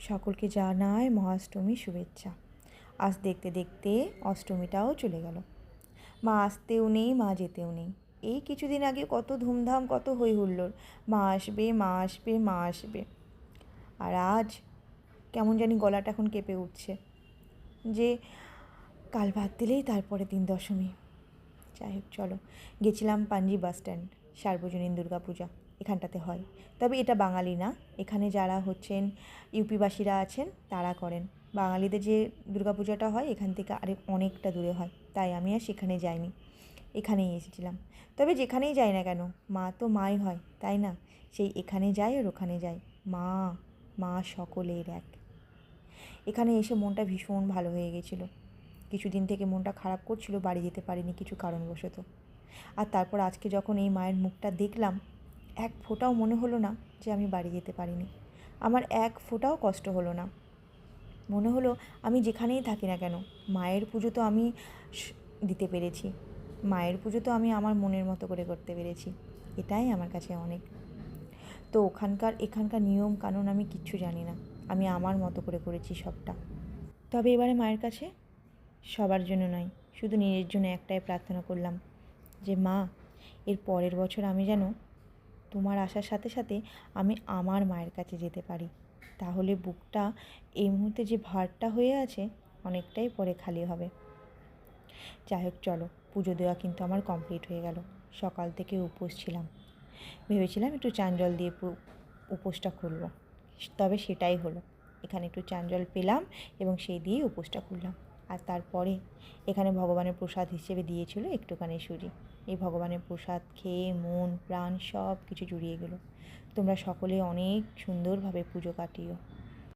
সকলকে জানাই মহাষ্টমী শুভেচ্ছা। আজ দেখতে দেখতে অষ্টমীটাও চলে গেল। মা আসতেও নেই, মা যেতেও নেই। এই কিছুদিন আগে কত ধুমধাম, কত হই হুল্লোড়, মা আসবে, মা আসবে, মা আসবে। আর আজ কেমন জানি গলাটা এখন কেঁপে উঠছে যে কাল বাদ দিলেই তারপরে দিন দশমী। যাই হোক, চলো। গেছিলাম পাঞ্জি বাস স্ট্যান্ড, সার্বজনীন দুর্গাপূজা এখানটাতে হয়। তবে এটা বাঙালি না, এখানে যারা হচ্ছেন ইউপিবাসীরা আছেন তারা করেন। বাঙালিদের যে দুর্গাপূজাটা হয় এখান থেকে আরেক অনেকটা দূরে হয়, তাই আমি আর সেখানে যাইনি, এখানেই এসেছিলাম। তবে যেখানেই যাই না কেন, মা তো মাই হয়, তাই না? সেই এখানে যাই আর ওখানে যাই, মা মা সকলের এক। এখানে এসে মনটা ভীষণ ভালো হয়ে গেছিলো। কিছুদিন থেকে মনটা খারাপ করছিল, বাড়ি যেতে পারিনি কিছু কারণবশত। আর তারপর আজকে যখন এই মায়ের মুখটা দেখলাম, এক ফোঁটাও মনে হলো না যে আমি বাড়ি যেতে পারিনি। আমার এক ফোঁটাও কষ্ট হলো না। মনে হলো আমি যেখানেই থাকি না কেন, মায়ের পুজো তো আমি দিতে পেরেছি, মায়ের পুজো তো আমি আমার মনের মতো করে করতে পেরেছি, এটাই আমার কাছে অনেক। তো এখানকার নিয়ম কানুন আমি কিচ্ছু জানি না, আমি আমার মতো করে করেছি সবটা। তবে এবারে মায়ের কাছে সবার জন্য নয়, শুধু নিজের জন্য একটাই প্রার্থনা করলাম যে মা, এর পরের বছর আমি যেন তোমার আসার সাথে সাথে আমি আমার মায়ের কাছে যেতে পারি। তাহলে বুকটা এই মুহূর্তে যে ভারটা হয়ে আছে অনেকটাই পরে খালি হবে। যাই হোক, চলো। পুজো দেওয়া কিন্তু আমার কমপ্লিট হয়ে গেল। সকাল থেকে উপোস ছিলাম, ভেবেছিলাম একটু চান জল দিয়ে উপোসটা করব, তবে সেটাই হলো। এখানে একটু চান জল পেলাম এবং সেই দিয়েই উপোসটা করলাম। আর তারপরে এখানে ভগবানের প্রসাদ হিসেবে দিয়েছিল একটুখানি সুজি। এই ভগবানের প্রসাদ খেয়ে মন প্রাণ সব কিছু জুড়িয়ে গেল। তোমরা সকলে অনেক সুন্দরভাবে পুজো কাটিও।